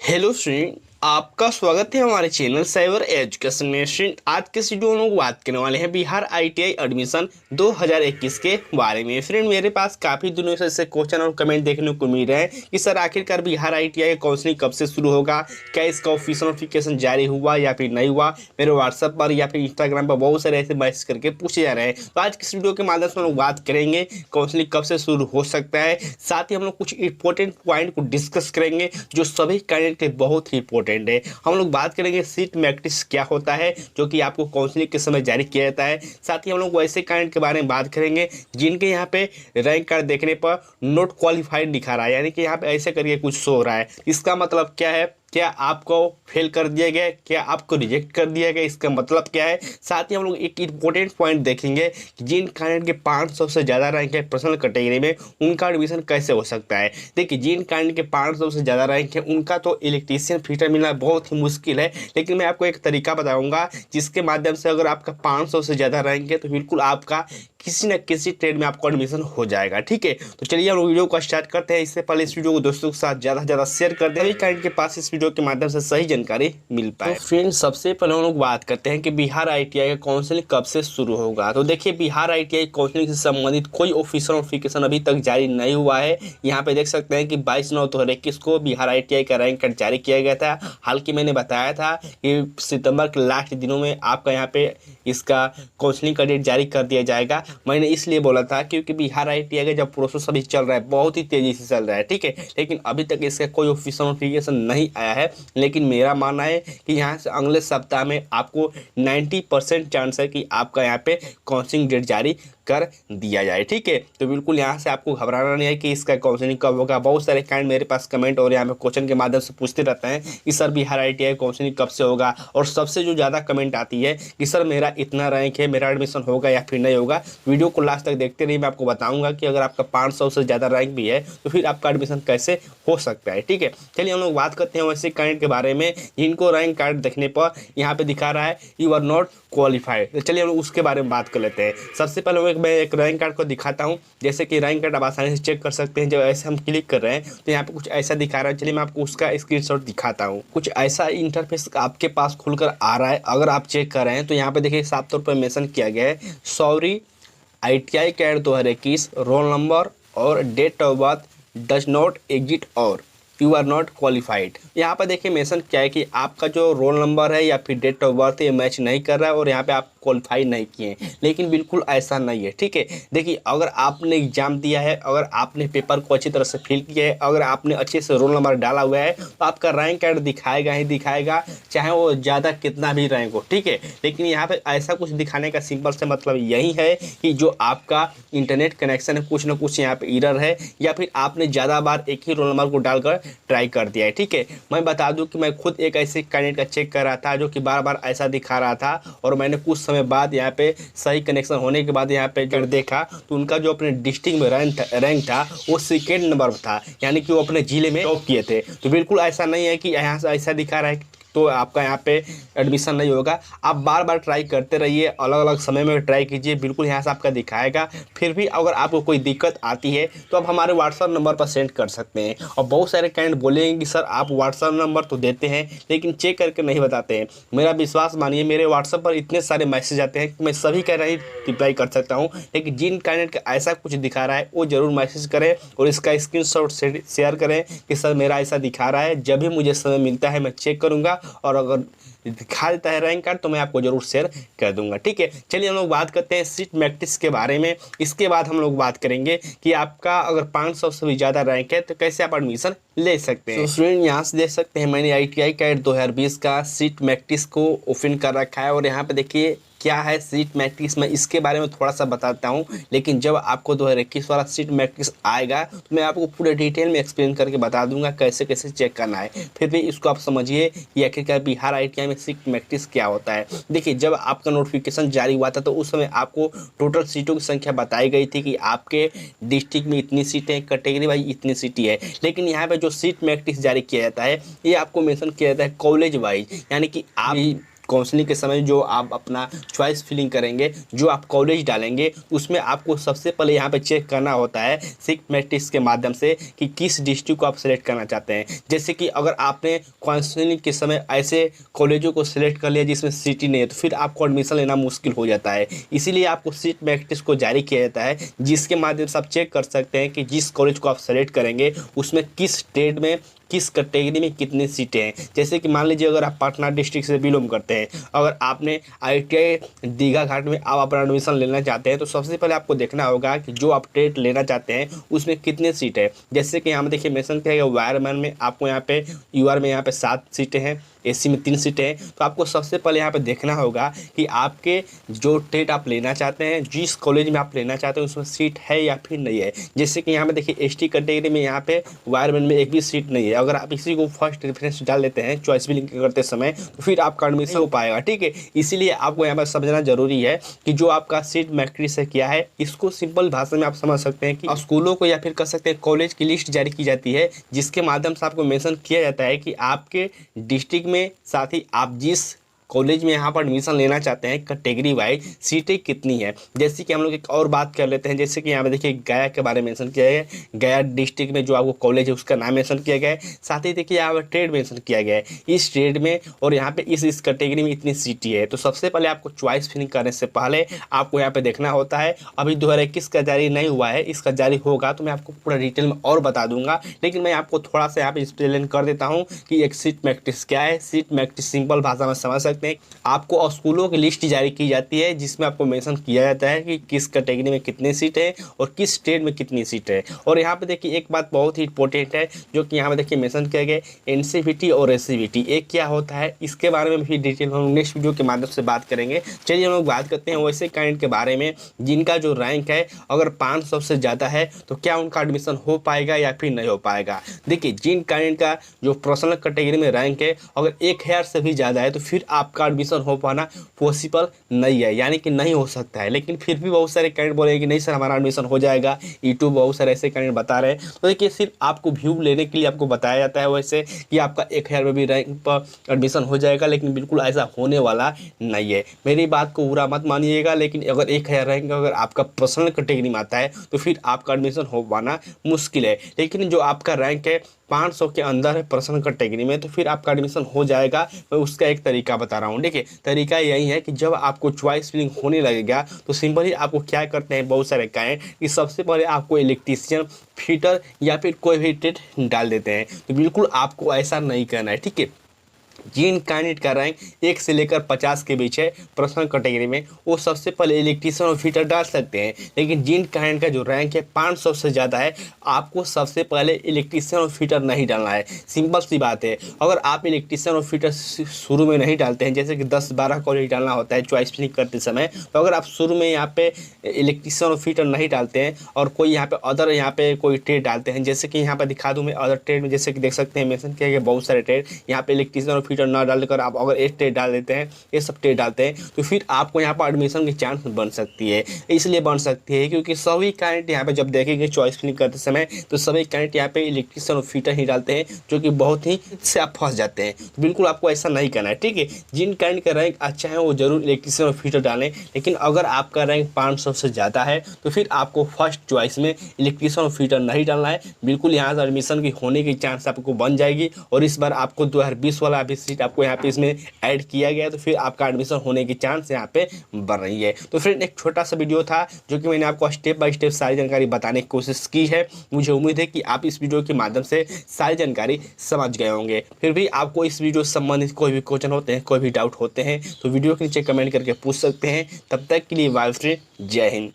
Hello student, आपका स्वागत है हमारे चैनल साइबर एजुकेशन में। स्टूडेंट, आज के वीडियो में हम लोग बात करने वाले हैं बिहार आईटीआई एडमिशन 2021 के बारे में। फ्रेंड, मेरे पास काफ़ी दिनों से ऐसे क्वेश्चन और कमेंट देखने को मिल रहे हैं कि सर आखिरकार बिहार आईटीआई काउंसलिंग कब से शुरू होगा, क्या इसका ऑफिशियल नोटिफिकेशन जारी हुआ या फिर नहीं हुआ। मेरे व्हाट्सएप पर या फिर इंस्टाग्राम पर बहुत सारे ऐसे मैसेज करके पूछे जा रहे हैं। तो आज की वीडियो के माध्यम से हम लोग बात करेंगे काउंसलिंग कब से शुरू हो सकता है। साथ ही हम लोग कुछ इंपॉर्टेंट पॉइंट को डिस्कस करेंगे जो सभी कैंडिडेट के बहुत ही इंपॉर्टेंट है। हम लोग बात करेंगे सीट मैट्रिक्स क्या होता है जो कि आपको काउंसलिंग के समय जारी किया जाता है। साथ ही हम लोग वैसे कैंडिडेट के बारे में बात करेंगे जिनके यहाँ पे रैंक कार्ड देखने पर नॉट क्वालिफाइड दिखा रहा है, यानी कि यहाँ पे ऐसे करके कुछ शो हो रहा है। इसका मतलब क्या है? क्या आपको फेल कर दिया गया, क्या आपको रिजेक्ट कर दिया गया, इसका मतलब क्या है। साथ ही हम लोग एक इंपॉर्टेंट पॉइंट देखेंगे कि जिन कैंडिडेट के 500 से ज़्यादा रैंक है पर्सनल कैटेगरी में, उनका एडमिशन कैसे हो सकता है। देखिए, जिन कैंडिडेट के 500 से ज़्यादा रैंक है उनका तो इलेक्ट्रीशियन फिटर मिलना बहुत ही मुश्किल है, लेकिन मैं आपको एक तरीका बताऊँगा जिसके माध्यम से अगर आपका 500 से ज़्यादा रैंक है तो बिल्कुल आपका किसी न किसी ट्रेड में आपको एडमिशन हो जाएगा। ठीक है, तो चलिए हम वीडियो को स्टार्ट करते हैं। इससे पहले इस वीडियो को दोस्तों के साथ ज़्यादा से ज़्यादा शेयर कर दें, कैंडिडेट के पास इस वीडियो के माध्यम से सही जानकारी मिल पाए। तो फ्रेंड्स, सबसे पहले हम लोग बात करते हैं कि बिहार आईटीआई का काउंसलिंग कब से शुरू होगा। तो देखिए, बिहार आईटीआई काउंसलिंग से संबंधित कोई ऑफिशियल नोटिफिकेशन अभी तक जारी नहीं हुआ है। यहाँ पे देख सकते हैं कि 22/9/2021 को बिहार आईटीआई का रैंक कार्ड जारी किया गया था। हालांकि मैंने बताया था कि सितंबर के लास्ट दिनों में आपका यहाँ पे इसका काउंसलिंग का डेट जारी कर दिया जाएगा। मैंने इसलिए बोला था क्योंकि बिहार आईटीआई का जब प्रोसेस अभी चल रहा है, बहुत ही तेजी से चल रहा है। ठीक है, लेकिन अभी तक इसका कोई ऑफिशियल नोटिफिकेशन नहीं आया है। लेकिन मेरा मानना है कि यहाँ से अगले सप्ताह में आपको 90% चांस है कि आपका यहाँ पे काउंसलिंग डेट जारी कर दिया जाए। ठीक है, तो बिल्कुल यहाँ से आपको घबराना नहीं है कि इसका काउंसलिंग कब होगा। बहुत सारे कैंडिडेट मेरे पास कमेंट और यहाँ पे क्वेश्चन के माध्यम से पूछते रहते हैं कि सर बिहार आईटीआई काउंसलिंग कब से होगा। और सबसे जो ज़्यादा कमेंट आती है कि सर मेरा इतना रैंक है, मेरा एडमिशन होगा या फिर नहीं होगा। वीडियो को लास्ट तक देखते रहिए, मैं आपको बताऊंगा कि अगर आपका 500 से ज़्यादा रैंक भी है तो फिर आपका एडमिशन कैसे हो सकता है। ठीक है, चलिए हम लोग बात करते हैं वैसे कैंडिडेट के बारे में जिनको रैंक कार्ड देखने पर यहाँ पे दिखा रहा है यू आर नॉट क्वालिफाइड। तो चलिए हम लोग उसके बारे में बात कर लेते हैं। सबसे पहले मैं एक रैंक कार्ड को दिखाता हूँ। जैसे कि रैंक कार्ड आप आसानी से चेक कर सकते हैं। जब ऐसे हम क्लिक कर रहे हैं तो यहाँ पे कुछ ऐसा दिखा रहा है। चलिए मैं आपको उसका स्क्रीनशॉट दिखाता हूँ। कुछ ऐसा इंटरफेस आपके पास खुलकर आ रहा है। अगर आप चेक कर रहे हैं तो यहाँ पे देखिए साफ तौर पर मेंशन किया गया है, sorry ITI CAD 2021 roll number और date of birth does not exist और यू आर नॉट क्वालिफाइड। यहाँ पर देखिए मेंशन क्या है कि आपका जो रोल नंबर है या फिर डेट ऑफ बर्थ है ये मैच नहीं कर रहा है और यहाँ पे आप क्वालिफाई नहीं किए हैं। लेकिन बिल्कुल ऐसा नहीं है। ठीक है, देखिए अगर आपने एग्जाम दिया है, अगर आपने पेपर को अच्छी तरह से फिल किया है, अगर आपने अच्छे से रोल नंबर डाला हुआ है तो आपका रैंक कार्ड दिखाएगा ही दिखाएगा, चाहे वो ज़्यादा कितना भी रैंक हो। ठीक है, लेकिन यहाँ पे ऐसा कुछ दिखाने का सिंपल से मतलब यही है कि जो आपका इंटरनेट कनेक्शन है कुछ ना कुछ यहाँ पे एरर है, या फिर आपने ज़्यादा बार एक ही रोल नंबर को डालकर ट्राई कर दिया है। ठीक है, मैं बता दूं कि मैं खुद एक ऐसे कैंडिडेट का चेक कर रहा था जो कि बार बार ऐसा दिखा रहा था, और मैंने कुछ समय बाद यहाँ पे सही कनेक्शन होने के बाद यहाँ पे जब देखा तो उनका जो अपने डिस्ट्रिक्ट में रैंक था वो सेकेंड नंबर पर था, यानी कि वो अपने जिले में टॉप किए थे। तो बिल्कुल ऐसा नहीं है कि यहाँ से ऐसा दिखा रहा है तो आपका यहाँ पे एडमिशन नहीं होगा। आप बार बार ट्राई करते रहिए, अलग अलग समय में ट्राई कीजिए, बिल्कुल यहाँ से आपका दिखाएगा। फिर भी अगर आपको कोई दिक्कत आती है तो आप हमारे व्हाट्सअप नंबर पर सेंड कर सकते हैं। और बहुत सारे कैंडिडेट बोलेंगे कि सर आप व्हाट्सअप नंबर तो देते हैं लेकिन चेक करके नहीं बताते हैं। मेरा विश्वास मानिए, मेरे व्हाट्सअप पर इतने सारे मैसेज आते हैं कि मैं सभी का नहीं रिप्लाई कर सकता हूँ, लेकिन जिन कैंडिडेट का ऐसा कुछ दिखा रहा है वो ज़रूर मैसेज करें और इसका स्क्रीनशॉट शेयर करें कि सर मेरा ऐसा दिखा रहा है। जब भी मुझे समय मिलता है मैं चेक करूँगा और अगर दिखा देता है रैंक कार्ड तो मैं आपको जरूर शेयर कर दूंगा। ठीक है, चलिए हम लोग बात करते हैं सीट मैट्रिक्स के बारे में। इसके बाद हम लोग बात करेंगे कि आपका अगर 500 से भी ज़्यादा रैंक है तो कैसे आप एडमिशन ले सकते हैं। तो स्टूडेंट यहाँ से देख सकते हैं मैंने आईटीआई कैड 2020 का सीट मैट्रिक्स को ओपन कर रखा है, और यहाँ पे देखिए क्या है सीट मैट्रिक्स। मैं इसके बारे में थोड़ा सा बताता हूँ, लेकिन जब आपको 2021 वाला सीट मैट्रिक्स आएगा तो मैं आपको पूरे डिटेल में एक्सप्लेन करके बता दूंगा कैसे कैसे चेक करना है। फिर भी इसको आप समझिए कि आखिरकार बिहार आईटीआई में सीट मैट्रिक्स क्या होता है। देखिए, जब आपका नोटिफिकेशन जारी हुआ था तो उस समय आपको टोटल सीटों की संख्या बताई गई थी कि आपके डिस्ट्रिक्ट में इतनी सीटें, कैटेगरी वाइज इतनी सीटें है। लेकिन यहाँ पर जो सीट मैट्रिक्स जारी किया जाता है ये आपको मेंशन किया जाता है कॉलेज वाइज, यानी कि आप काउंसलिंग के समय जो आप अपना चॉइस फिलिंग करेंगे, जो आप कॉलेज डालेंगे, उसमें आपको सबसे पहले यहाँ पे चेक करना होता है सीट मैट्रिक्स के माध्यम से कि किस डिस्ट्रिक्ट को आप सेलेक्ट करना चाहते हैं। जैसे कि अगर आपने काउंसलिंग के समय ऐसे कॉलेजों को सिलेक्ट कर लिया जिसमें सीट ही नहीं है, तो फिर आपको एडमिशन लेना मुश्किल हो जाता है। इसीलिए आपको सीट मैट्रिक्स को जारी किया जाता है, जिसके माध्यम से आप चेक कर सकते हैं कि जिस कॉलेज को आप सेलेक्ट करेंगे उसमें किस ट्रेड में, किस कैटेगरी में कितनी सीटें हैं। जैसे कि मान लीजिए अगर आप पटना डिस्ट्रिक्ट से बिलोंग करते हैं, अगर आपने ITI दीघा घाट में आप अपना एडमिशन लेना चाहते हैं, तो सबसे पहले आपको देखना होगा कि जो आप ट्रेड लेना चाहते हैं उसमें कितने सीट है। जैसे कि यहाँ में देखिए मेंशन किया गया वायरमैन में आपको यहाँ पे UR में यहाँ पे 7 सीटें हैं, AC में 3 सीटें हैं। तो आपको सबसे पहले यहाँ पे देखना होगा कि आपके जो ट्रेड आप लेना चाहते हैं, जिस कॉलेज में आप लेना चाहते हैं उसमें सीट है या फिर नहीं है। जैसे कि यहाँ पे देखिए ST कैटेगरी में यहाँ पे वायरमैन में एक भी सीट नहीं है। अगर आप इसी को फर्स्ट रेफरेंस डाल लेते हैं चॉइस फिलिंग करते समय, तो फिर आपका एडमिशन हो पाएगा, ठीक है। इसीलिए आपको यहाँ पर समझना जरूरी है कि जो आपका सीट मैट्रिक्स है क्या है। इसको सिंपल भाषा में आप समझ सकते हैं कि स्कूलों को या फिर कह सकते हैं कॉलेज की लिस्ट जारी की जाती है, जिसके माध्यम से आपको मेंशन किया जाता है कि आपके डिस्ट्रिक्ट में, साथ ही आप जिस कॉलेज में यहाँ पर एडमिशन लेना चाहते हैं कैटेगरी वाइज सीटें कितनी है। जैसे कि हम लोग एक और बात कर लेते हैं, जैसे कि यहाँ पे देखिए गया के बारे में मेंशन किया गया है, गया डिस्ट्रिक्ट में जो आपको कॉलेज है उसका नाम मेंशन किया गया है। साथ ही देखिए यहाँ पर ट्रेड मेंशन किया गया है, इस ट्रेड में और यहाँ पे इस कैटेगरी में इतनी सीटें है। तो सबसे पहले आपको चॉइस फिलिंग करने से पहले आपको यहाँ पे देखना होता है। अभी 2021 का जारी नहीं हुआ है, इसका जारी होगा तो मैं आपको पूरा डिटेल में और बता दूंगा, लेकिन मैं आपको थोड़ा सा यहाँ पे एक्सप्लेन कर देता हूँ कि एक सीट मैट्रिक्स क्या है। सीट मैट्रिक्स सिंपल भाषा में समझ सकते हैं। आपको स्कूलों की लिस्ट जारी की जाती है, जिसमें आपको मेंशन किया जाता है कि किस कैटेगरी में कितनी सीट है और किस स्टेट में कितनी सीट है। और यहाँ पे देखिए एक बात बहुत ही इंपॉर्टेंट है, जो कि यहाँ पे देखिए मेंशन किया गया NCVT और SCVT एक क्या होता है, इसके बारे में भी डिटेल हम नेक्स्ट वीडियो के माध्यम से बात करेंगे। चलिए हम लोग बात करते हैं वैसे कैंडिडेट के बारे में जिनका जो रैंक है अगर 500 से ज़्यादा है, तो क्या उनका एडमिशन हो पाएगा या फिर नहीं हो पाएगा। देखिए जिन कैंडिडेट का जो पर्सनल कैटेगरी में रैंक है अगर 1000 से भी ज़्यादा है, तो फिर आपका एडमिशन हो पाना पॉसिबल नहीं है, यानी कि नहीं हो सकता है। लेकिन फिर भी बहुत सारे कैंडिडेट बोलेंगे कि नहीं सर हमारा एडमिशन हो जाएगा। यूट्यूब बहुत सारे ऐसे कैंडिडेट बता रहे हैं। तो देखिए सिर्फ आपको व्यू लेने के लिए आपको बताया जाता है वैसे कि आपका 1000 में भी रैंक पर एडमिशन हो जाएगा, लेकिन बिल्कुल ऐसा होने वाला नहीं है। मेरी बात को बुरा मत मानिएगा, लेकिन अगर 1000 रैंक अगर आपका पर्सनल कैटेगरी में आता है तो फिर आपका एडमिशन हो पाना मुश्किल है। लेकिन जो आपका रैंक है 500 के अंदर है पर्सनल कैटेगरी में, तो फिर आपका एडमिशन हो जाएगा। मैं उसका एक तरीका बता रहा हूँ। देखिए तरीका यही है कि जब आपको चॉइस फिलिंग होने लगेगा तो सिंपली आपको क्या करते हैं बहुत सारे कैंडिडेट कि सबसे पहले आपको इलेक्ट्रीशियन, फिटर या फिर कोई भी ट्रेड डाल देते हैं। तो बिल्कुल आपको ऐसा नहीं करना है, ठीक है। जिन कैंडिडेट का रैंक 1 से लेकर 50 के बीच है पर्सनल कैटेगरी में, वो सबसे पहले इलेक्ट्रीशियन और फिटर डाल सकते हैं। लेकिन जिन कैंडिडेट का जो रैंक है 500 से ज़्यादा है, आपको सबसे पहले इलेक्ट्रीशियन और फिटर नहीं डालना है। सिंपल सी बात है। अगर आप इलेक्ट्रीशियन और फिटर शुरू में नहीं डालते हैं, जैसे कि 10-12 कॉलेज डालना होता है चॉइस फिलिंग करते समय, तो अगर आप शुरू में यहाँ पे इलेक्ट्रीशियन और फिटर नहीं डालते हैं और कोई यहाँ पे अदर यहाँ पे कोई ट्रेड डालते हैं, जैसे कि यहाँ पे दिखा दूँ मैं अदर ट्रेड में, जैसे कि देख सकते हैं मेंशन किया गया बहुत सारे ट्रेड, यहाँ पे इलेक्ट्रीशियन और फिटर ना डालकर आप अगर एक ट्रेड डाल देते हैं, ये सब ट्रेड डालते हैं, तो फिर आपको यहाँ पर एडमिशन की चांस बन सकती है। इसलिए बन सकती है क्योंकि सभी कैंडिडेट यहाँ पे जब देखेंगे चॉइस फिलिंग करते समय, तो सभी कैंडिडेट यहाँ पे इलेक्ट्रीशियन और फिटर ही डालते हैं, जो कि बहुत ही से आप फंस जाते हैं। तो बिल्कुल आपको ऐसा नहीं करना है, ठीक है। जिन कैंडिडेट का रैंक अच्छा है वो जरूर इलेक्ट्रीशियन और फिटर डालें, लेकिन अगर आपका रैंक 500 से ज़्यादा है तो फिर आपको फर्स्ट चॉइस में इलेक्ट्रीशियन और फिटर नहीं डालना है। बिल्कुल यहाँ से एडमिशन की होने की चांस आपको बन जाएगी। और इस बार आपको 2020 वाला अभी सीट आपको यहाँ पे इसमें ऐड किया गया, तो फिर आपका एडमिशन होने की चांस यहाँ पे बढ़ रही है। तो फ्रेंड एक छोटा सा वीडियो था जो कि मैंने आपको स्टेप बाय स्टेप सारी जानकारी बताने की कोशिश की है। मुझे उम्मीद है कि आप इस वीडियो के माध्यम से सारी जानकारी समझ गए होंगे। फिर भी आपको इस वीडियो से संबंधित कोई भी क्वेश्चन होते हैं, कोई भी डाउट होते हैं, तो वीडियो के नीचे कमेंट करके पूछ सकते हैं। तब तक के लिए बाय फ्रेंड, जय हिंद।